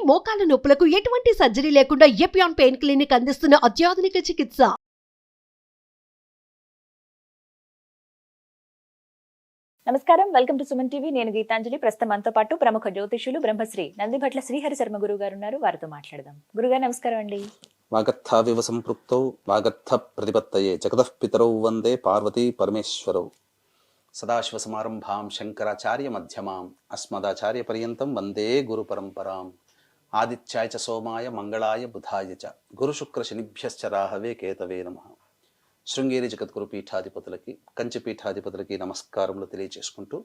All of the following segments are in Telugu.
మోకాల నొప్పులకు ఎటువంటి సర్జరీ లేకుండా ఎపియాన్ పెయిన్ క్లినిక్ అందిస్తున్న అత్యాధునిక చికిత్స. నమస్కారం, వెల్కమ్ టు సుమన్ టీవీ. నేను గీతాంజలి. ప్రస్తుతం మనతో పాటు ప్రముఖ జ్యోతిష్యులు బ్రహ్మశ్రీ నందిభట్ల శ్రీహరి శర్మ గురువు గారు ఉన్నారు. వారితో మాట్లాడదాం. గురుగారు నమస్కారం అండి. వాగర్థావివ సంపృక్తౌ వాగర్థ ప్రతిపత్తయే జగతః పితరౌ వందే పార్వతీ పరమేశ్వరౌ. సదాశివ సమారంభాం శంకరాచార్య మధ్యమాం అస్మదాచార్య పర్యంతం వందే గురు పరంపరాం. ఆదిత్యాయ చ సోమాయ మంగళాయ బుధాయ చ గురు శుక్ర శనిభ్యశ్చ రాహవే కేతవే నమః. శృంగేరి జగద్గురు పీఠాధిపతులకి, కంచి పీఠాధిపతులకి నమస్కారములు తెలియజేసుకుంటూ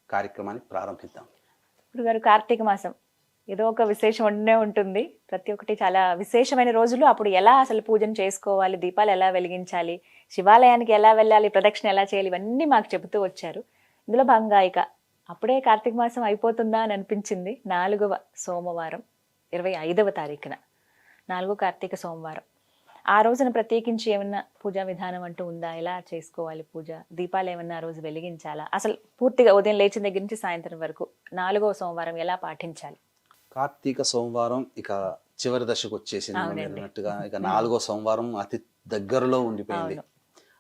కార్యక్రమాన్ని ప్రారంభిద్దాం. గురుగారు, కార్తీక మాసం ఏదో ఒక విశేషం ఉండే ఉంటుంది. ప్రతి ఒక్కటి చాలా విశేషమైన రోజులు. అప్పుడు ఎలా అసలు పూజను చేసుకోవాలి, దీపాలు ఎలా వెలిగించాలి, శివాలయానికి ఎలా వెళ్ళాలి, ప్రదక్షిణ ఎలా చేయాలి, ఇవన్నీ మాకు చెబుతూ వచ్చారు. ఇందులో భాగంగా ఇక అప్పుడే కార్తీక మాసం అయిపోతుందా అని అనిపించింది. 4వ సోమవారం 25వ తారీఖున 4వ కార్తీక సోమవారం. ఆ రోజున ప్రత్యేకించి ఏమన్నా పూజా విధానం అంటూ ఉందా? ఎలా చేసుకోవాలి పూజ? దీపాలు ఏమన్నా ఆ రోజు వెలిగించాలా? అసలు పూర్తిగా ఉదయం లేచిన దగ్గర నుంచి సాయంత్రం వరకు 4వ సోమవారం ఎలా పాటించాలి? కార్తీక సోమవారం ఇక చివరి దశకు వచ్చేసింది అన్నట్టుగా. ఇక 4వ సోమవారం అతి దగ్గరలో ఉండిపోయింది.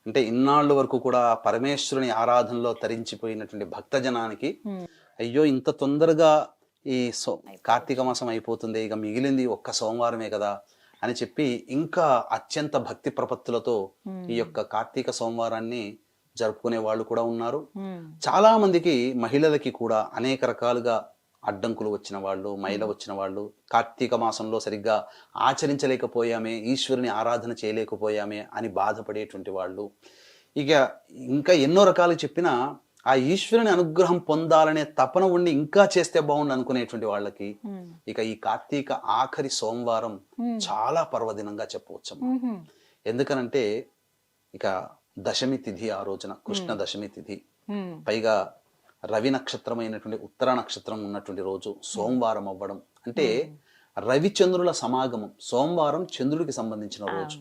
అంటే ఇన్నాళ్ళు వరకు కూడా పరమేశ్వరుని ఆరాధనలో తరించిపోయినటువంటి భక్తజనానికి అయ్యో ఇంత తొందరగా ఈ కార్తీక మాసం అయిపోతుంది, ఇక మిగిలింది ఒక్క సోమవారమే కదా అని చెప్పి ఇంకా అత్యంత భక్తి ప్రపత్తులతో ఈ యొక్క కార్తీక సోమవారాన్ని జరుపుకునే వాళ్ళు కూడా ఉన్నారు. చాలా మందికి మహిళలకి కూడా అనేక రకాలుగా అడ్డంకులు వచ్చిన వాళ్ళు, మైల వచ్చిన వాళ్ళు, కార్తీక మాసంలో సరిగ్గా ఆచరించలేకపోయామే, ఈశ్వరుని ఆరాధన చేయలేకపోయామే అని బాధపడేటువంటి వాళ్ళు, ఇక ఇంకా ఎన్నో రకాలు చెప్పినా ఆ ఈశ్వరుని అనుగ్రహం పొందాలనే తపన ఉండి ఇంకా చేస్తే బాగుండు అనుకునేటువంటి వాళ్ళకి ఇక ఈ కార్తీక ఆఖరి సోమవారం చాలా పర్వదినంగా చెప్పవచ్చు. ఎందుకనంటే ఇక దశమి తిథి, ఆ రోజున కృష్ణ దశమి తిథి, పైగా రవి నక్షత్రమైనటువంటి ఉత్తర నక్షత్రం ఉన్నటువంటి రోజు సోమవారం అవ్వడం అంటే రవిచంద్రుల సమాగమం. సోమవారం చంద్రుడికి సంబంధించిన రోజు.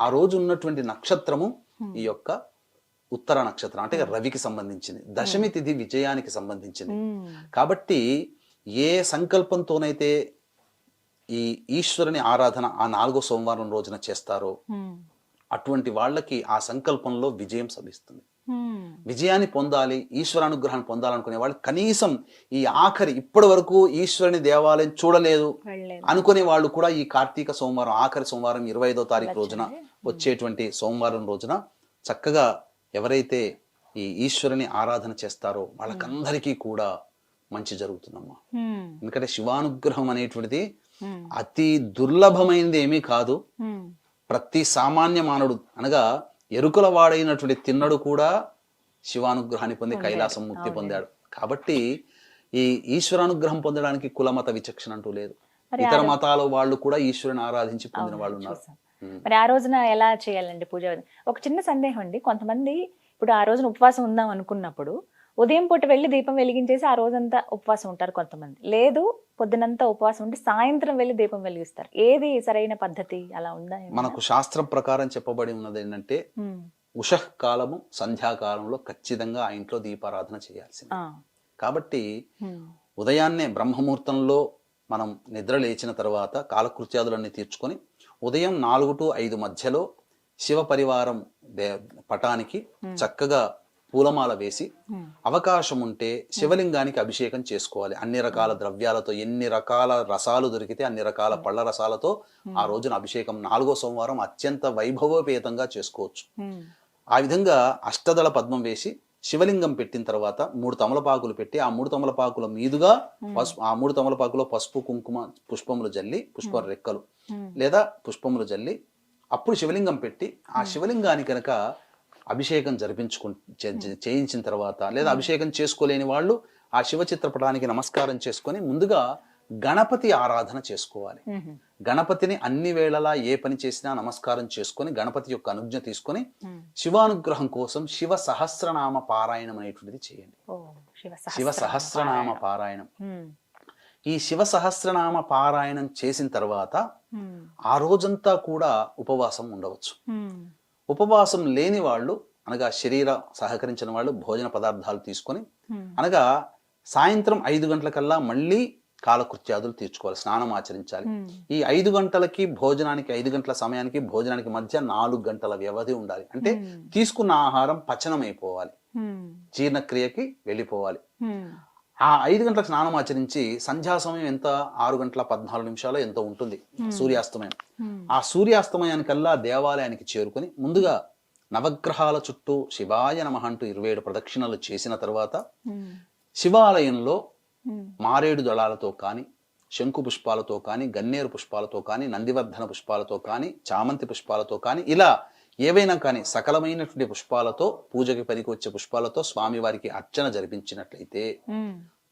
ఆ రోజు ఉన్నటువంటి నక్షత్రము ఈ యొక్క ఉత్తర నక్షత్రం అంటే రవికి సంబంధించింది. దశమి తిథి విజయానికి సంబంధించింది. కాబట్టి ఏ సంకల్పంతోనైతే ఈ ఈశ్వరుని ఆరాధన ఆ 4వ సోమవారం రోజున చేస్తారో అటువంటి వాళ్ళకి ఆ సంకల్పంలో విజయం లభిస్తుంది. విజయాన్ని పొందాలి, ఈశ్వరానుగ్రహాన్ని పొందాలనుకునే వాళ్ళు కనీసం ఈ ఆఖరి ఇప్పటి వరకు ఈశ్వరుని దేవాలయం చూడలేదు అనుకునే వాళ్ళు కూడా ఈ కార్తీక సోమవారం ఆఖరి సోమవారం 25వ తారీఖు రోజున వచ్చేటువంటి సోమవారం రోజున చక్కగా ఎవరైతే ఈ ఈశ్వరుని ఆరాధన చేస్తారో వాళ్ళకందరికీ కూడా మంచి జరుగుతుందమ్మా. ఎందుకంటే శివానుగ్రహం అనేటువంటిది అతి దుర్లభమైనది ఏమీ కాదు. ప్రతి సామాన్య మానవుడు అనగా ఎరుకల వాడైనటువంటి తిన్నడు కూడా శివానుగ్రహాన్ని పొంది కైలాసం ముక్తి పొందాడు. కాబట్టి ఈ ఈశ్వరానుగ్రహం పొందడానికి కులమత విచక్షణ అంటూ లేదు. ఇతర మతాల వాళ్ళు కూడా ఈశ్వరుని ఆరాధించి పొందిన వాళ్ళు ఉన్నారు. మరి ఆ రోజున ఎలా చేయాలండి పూజ? ఒక చిన్న సందేహం అండి. కొంతమంది ఇప్పుడు ఆ రోజున ఉపవాసం ఉందాం అనుకున్నప్పుడు ఉదయం పూట వెళ్ళి దీపం వెలిగించేసి ఆ రోజంతా ఉపవాసం ఉంటారు. కొంతమంది లేదు, పొద్దునంతా ఉపవాసం ఉండి సాయంత్రం వెళ్ళి దీపం వెలిగిస్తారు. ఏది సరైన పద్ధతి? అలా ఉందా? మనకు శాస్త్రం ప్రకారం చెప్పబడి ఉన్నది ఏంటంటే ఉషః కాలము సంధ్యాకాలంలో ఖచ్చితంగా ఆ ఇంట్లో దీపారాధన చేయాల్సింది. కాబట్టి ఉదయాన్నే బ్రహ్మముహూర్తంలో మనం నిద్ర లేచిన తర్వాత కాలకృత్యాదులన్నీ తీర్చుకొని ఉదయం 4 to 5 మధ్యలో శివ పరివారం పటానికి చక్కగా పూలమాల వేసి అవకాశం ఉంటే శివలింగానికి అభిషేకం చేసుకోవాలి. అన్ని రకాల ద్రవ్యాలతో, ఎన్ని రకాల రసాలు దొరికితే అన్ని రకాల పళ్ళ రసాలతో ఆ రోజున అభిషేకం 4వ సోమవారం అత్యంత వైభవోపేతంగా చేసుకోవచ్చు. ఆ విధంగా అష్టదళ పద్మం వేసి శివలింగం పెట్టిన తర్వాత 3 తమలపాకులు పెట్టి ఆ 3 తమలపాకుల మీదుగా ఆ 3 తమలపాకులో పసుపు కుంకుమ పుష్పములు జల్లి, పుష్ప రెక్కలు లేదా పుష్పములు జల్లి అప్పుడు శివలింగం పెట్టి ఆ శివలింగానికి కనుక అభిషేకం చేయించిన తర్వాత, లేదా అభిషేకం చేసుకోలేని వాళ్ళు ఆ శివ చిత్రపటానికి నమస్కారం చేసుకొని ముందుగా గణపతి ఆరాధన చేసుకోవాలి. గణపతిని అన్ని వేళలా ఏ పని చేసినా నమస్కారం చేసుకొని గణపతి యొక్క అనుజ్ఞ తీసుకొని శివానుగ్రహం కోసం శివ సహస్రనామ పారాయణం అనేటువంటిది చేయండి. శివ సహస్రనామ పారాయణం. ఈ శివ సహస్రనామ పారాయణం చేసిన తర్వాత ఆ రోజంతా కూడా ఉపవాసం ఉండవచ్చు. ఉపవాసం లేని వాళ్ళు అనగా శరీర సహకరించిన వాళ్ళు భోజన పదార్థాలు తీసుకొని అనగా సాయంత్రం 5 గంటలకల్లా మళ్ళీ కాలకృత్యాదులు తీర్చుకోవాలి, స్నానం ఆచరించాలి. ఈ 5 గంటలకి భోజనానికి, 5 గంటల సమయానికి భోజనానికి మధ్య 4 గంటల వ్యవధి ఉండాలి. అంటే తీసుకున్న ఆహారం పచనం అయిపోవాలి, జీర్ణక్రియకి వెళ్ళిపోవాలి. ఆ 5 గంటలకు స్నానం ఆచరించి సంధ్యా సమయం ఎంత, 6 గంటల 14 నిమిషాలు ఎంతో ఉంటుంది సూర్యాస్తమయం. ఆ సూర్యాస్తమయానికల్లా దేవాలయానికి చేరుకొని ముందుగా నవగ్రహాల చుట్టూ శివాయ నమః అంటూ 27 ప్రదక్షిణలు చేసిన తర్వాత శివాలయంలో మారేడు దళాలతో కానీ, శంకు పుష్పాలతో కానీ, గన్నేరు పుష్పాలతో కానీ, నందివర్ధన పుష్పాలతో కానీ, చామంతి పుష్పాలతో కానీ, ఇలా ఏవైనా కానీ సకలమైనటువంటి పుష్పాలతో, పూజకి పనికి వచ్చే పుష్పాలతో స్వామివారికి అర్చన జరిపించినట్లయితే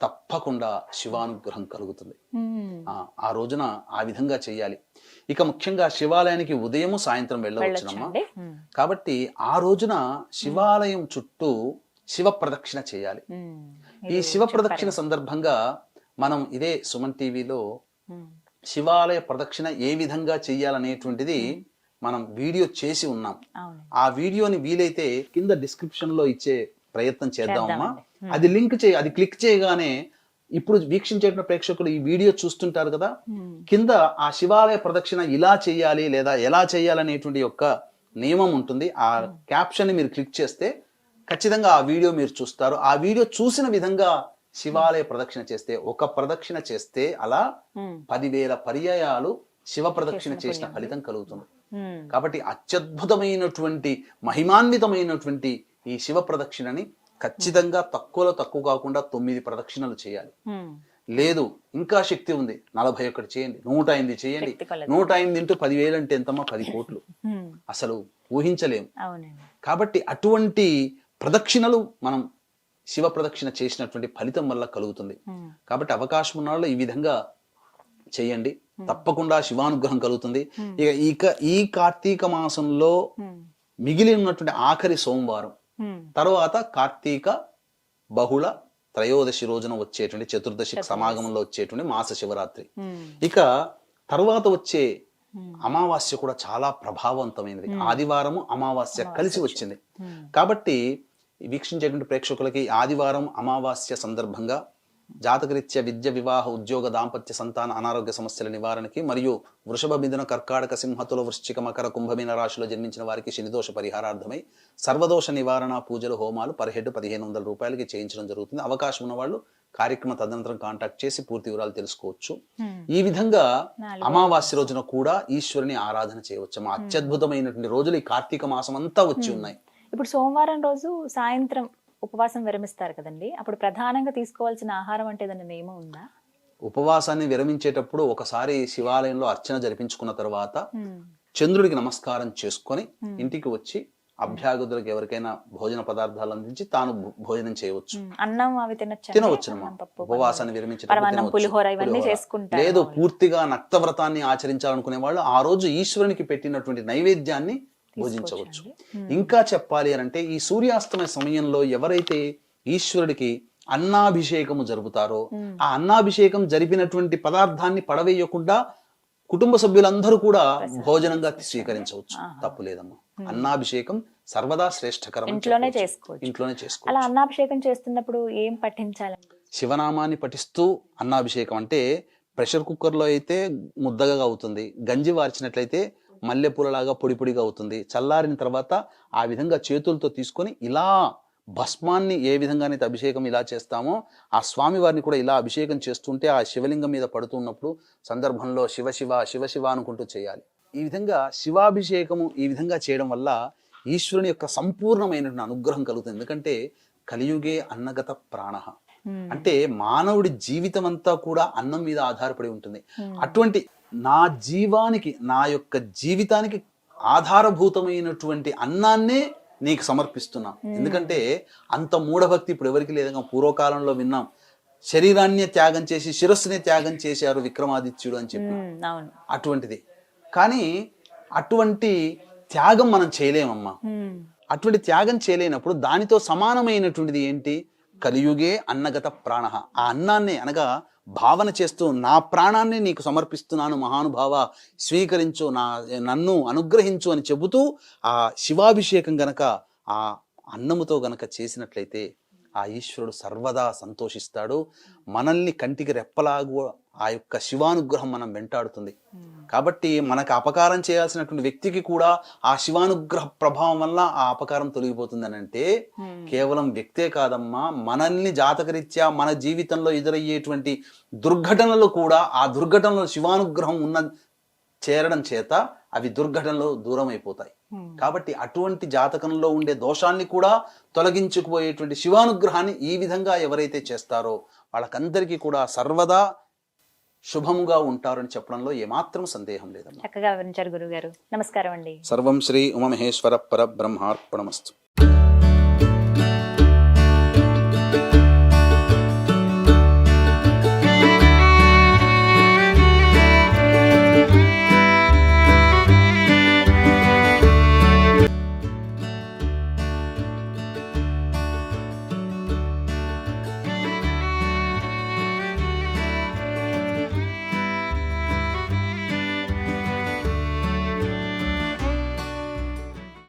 తప్పకుండా శివానుగ్రహం కలుగుతుంది. ఆ రోజున ఆ విధంగా చేయాలి. ఇక ముఖ్యంగా శివాలయానికి ఉదయము సాయంత్రం వెళ్ళవచ్చునమ్మా. కాబట్టి ఆ రోజున శివాలయం చుట్టూ శివ ప్రదక్షిణ చేయాలి. ఈ శివ ప్రదక్షిణ సందర్భంగా మనం ఇదే సుమన్ టీవీలో శివాలయ ప్రదక్షిణ ఏ విధంగా చెయ్యాలనేటువంటిది మనం వీడియో చేసి ఉన్నాం. ఆ వీడియోని వీలైతే కింద డిస్క్రిప్షన్ లో ఇచ్చే ప్రయత్నం చేద్దామమ్మా. అది లింక్ అది క్లిక్ చేయగానే ఇప్పుడు వీక్షించేటువంటి ప్రేక్షకులు ఈ వీడియో చూస్తుంటారు కదా, కింద ఆ శివాలయ ప్రదక్షిణ ఇలా చేయాలి లేదా ఎలా చేయాలనేటువంటి యొక్క నియమం ఉంటుంది. ఆ క్యాప్షన్ ని మీరు క్లిక్ చేస్తే ఖచ్చితంగా ఆ వీడియో మీరు చూస్తారు. ఆ వీడియో చూసిన విధంగా శివాలయ ప్రదక్షిణ చేస్తే, ఒక ప్రదక్షిణ చేస్తే అలా 10,000 పర్యాయాలు శివ ప్రదక్షిణ చేసిన ఫలితం కలుగుతుంది. కాబట్టి అత్యద్భుతమైనటువంటి మహిమాన్వితమైనటువంటి ఈ శివ ప్రదక్షిణని ఖచ్చితంగా తక్కువలో తక్కువ కాకుండా 9 ప్రదక్షిణలు చేయాలి. లేదు ఇంకా శక్తి ఉంది 41 చేయండి, 108 చేయండి. 108 ఇంటూ 10,000 అంటే ఎంతమ్మా? 10 కోట్లు. అసలు ఊహించలేము. కాబట్టి అటువంటి ప్రదక్షిణలు మనం శివ ప్రదక్షిణ చేసినటువంటి ఫలితం వల్ల కలుగుతుంది. కాబట్టి అవకాశం ఉన్న వాళ్ళు ఈ విధంగా చేయండి, తప్పకుండా శివానుగ్రహం కలుగుతుంది. ఇక ఈ కార్తీక మాసంలో మిగిలి ఉన్నటువంటి ఆఖరి సోమవారం తర్వాత కార్తీక బహుళ త్రయోదశి రోజున వచ్చేటువంటి చతుర్దశి సమాగమంలో వచ్చేటువంటి మాస శివరాత్రి. ఇక తర్వాత వచ్చే అమావాస్య కూడా చాలా ప్రభావవంతమైనది. ఆదివారము అమావాస్య కలిసి వచ్చింది. కాబట్టి వీక్షించేటువంటి ప్రేక్షకులకి ఆదివారం అమావాస్య సందర్భంగా జాతకరీత్యా విద్య, వివాహ, ఉద్యోగ, దాంపత్య, సంతాన, అనారోగ్య సమస్యల నివారణకి మరియు వృషభ, మిథున, కర్కాటక, సింహతుల, వృశ్చిక, మకర, కుంభమీన రాశిలో జన్మించిన వారికి శనిదోష పరిహారార్థమై సర్వదోష నివారణ పూజలు, హోమాలు పర్ హెడ్ 1,500 రూపాయలకి చేయించడం జరుగుతుంది. అవకాశం ఉన్న వాళ్ళు కార్యక్రమ తదనంతరం కాంటాక్ట్ చేసి పూర్తి వివరాలు తెలుసుకోవచ్చు. ఈ విధంగా అమావాస్య రోజున కూడా ఈశ్వరుని ఆరాధన చేయవచ్చు. అత్యద్భుతమైనటువంటి రోజులు ఈ కార్తీక మాసం అంతా వచ్చి ఉన్నాయి. ఇప్పుడు సోమవారం రోజు సాయంత్రం ఉపవాసం విరమిస్తారు కదండి, అప్పుడు ప్రధానంగా తీసుకోవాల్సిన ఆహారం అంటే ఏదైనా నియమం ఉందా? ఉపవాసాన్ని విరమించేటప్పుడు ఒకసారి శివాలయంలో అర్చన జరిపించుకున్న తర్వాత చంద్రుడికి నమస్కారం చేసుకొని ఇంటికి వచ్చి అభ్యాగతులకు ఎవరికైనా భోజన పదార్థాలు అందించి తాను భోజనం చేయవచ్చు. అన్నం అవి తినవచ్చు. ఉపవాసాన్ని విరమించేటప్పుడు లేదు, పూర్తిగా నక్తవ్రతాన్ని ఆచరించాలనుకునే వాళ్ళు ఆ రోజు ఈశ్వరునికి పెట్టినటువంటి నైవేద్యాన్ని భోజించవచ్చు. ఇంకా చెప్పాలి అని అంటే ఈ సూర్యాస్తమయ సమయంలో ఎవరైతే ఈశ్వరుడికి అన్నాభిషేకము జరుపుతారో ఆ అన్నాభిషేకం జరిపినటువంటి పదార్థాన్ని పడవేయకుండా కుటుంబ సభ్యులందరూ కూడా భోజనంగా స్వీకరించవచ్చు. తప్పు లేదమ్మా. అన్నాభిషేకం సర్వదా శ్రేష్టకరం. ఇంట్లోనే చేసుకోవచ్చు. అలా అన్నాభిషేకం చేస్తున్నప్పుడు ఏం పఠించాలండి? శివనామాన్ని పఠిస్తూ అన్నాభిషేకం అంటే ప్రెషర్ కుక్కర్ లో అయితే ముద్దగా అవుతుంది, గంజి వార్చినట్లయితే మల్లెపూలలాగా పొడి పొడిగా అవుతుంది. చల్లారిన తర్వాత ఆ విధంగా చేతులతో తీసుకొని ఇలా భస్మాన్ని ఏ విధంగానైతే అభిషేకం ఇలా చేస్తామో ఆ స్వామి వారిని కూడా ఇలా అభిషేకం చేస్తుంటే ఆ శివలింగం మీద పడుతున్నప్పుడు సందర్భంలో శివ శివ శివ శివ అనుకుంటూ చేయాలి. ఈ విధంగా శివాభిషేకము ఈ విధంగా చేయడం వల్ల ఈశ్వరుని యొక్క సంపూర్ణమైనటువంటి అనుగ్రహం కలుగుతుంది. ఎందుకంటే కలియుగే అన్నగత ప్రాణ అంటే మానవుడి జీవితం అంతా కూడా అన్నం మీద ఆధారపడి ఉంటుంది. అటువంటి నా జీవానికి, నా యొక్క జీవితానికి ఆధారభూతమైనటువంటి అన్నాన్నే నీకు సమర్పిస్తున్నాం. ఎందుకంటే అంత మూఢభక్తి ఇప్పుడు ఎవరికి లేదుగా. పూర్వకాలంలో విన్నాం, శరీరాన్ని త్యాగం చేసి శిరస్సునే త్యాగం చేశారు విక్రమాదిత్యుడు అని చెప్పి. అటువంటిది కానీ అటువంటి త్యాగం మనం చేయలేమమ్మా. అటువంటి త్యాగం చేయలేనప్పుడు దానితో సమానమైనటువంటిది ఏంటి? కలియుగే అన్నగత ప్రాణ. ఆ అన్నాన్ని అనగా భావన చేస్తూ నా ప్రాణాన్ని నీకు సమర్పిస్తున్నాను మహానుభావ, స్వీకరించు, నన్ను అనుగ్రహించు అని చెబుతూ ఆ శివాభిషేకం గనక ఆ అన్నముతో గనక చేసినట్లయితే ఆ ఈశ్వరుడు సర్వదా సంతోషిస్తాడు. మనల్ని కంటికి రెప్పలాగు ఆ యొక్క శివానుగ్రహం మనం వెంటాడుతుంది. కాబట్టి మనకు అపకారం చేయాల్సినటువంటి వ్యక్తికి కూడా ఆ శివానుగ్రహ ప్రభావం వల్ల ఆ అపకారం తొలగిపోతుంది అని అంటే కేవలం వ్యక్తే కాదమ్మా, మనల్ని జాతకరీత్యా మన జీవితంలో ఎదురయ్యేటువంటి దుర్ఘటనలు కూడా ఆ దుర్ఘటనలో శివానుగ్రహం చేరడం చేత అవి దుర్ఘటనలో దూరం అయిపోతాయి. కాబట్టి అటువంటి జాతకంలో ఉండే దోషాన్ని కూడా తొలగించుకుపోయేటువంటి శివానుగ్రహాన్ని ఈ విధంగా ఎవరైతే చేస్తారో వాళ్ళకందరికీ కూడా సర్వదా శుభముగా ఉంటారని చెప్పడంలో ఏమాత్రం సందేహం లేదమ్మా. చక్కగా వివరించారు గురుగారు. నమస్కారం అండి. సర్వం శ్రీ ఉమామహేశ్వర పరబ్రహ్మార్పణమస్తు.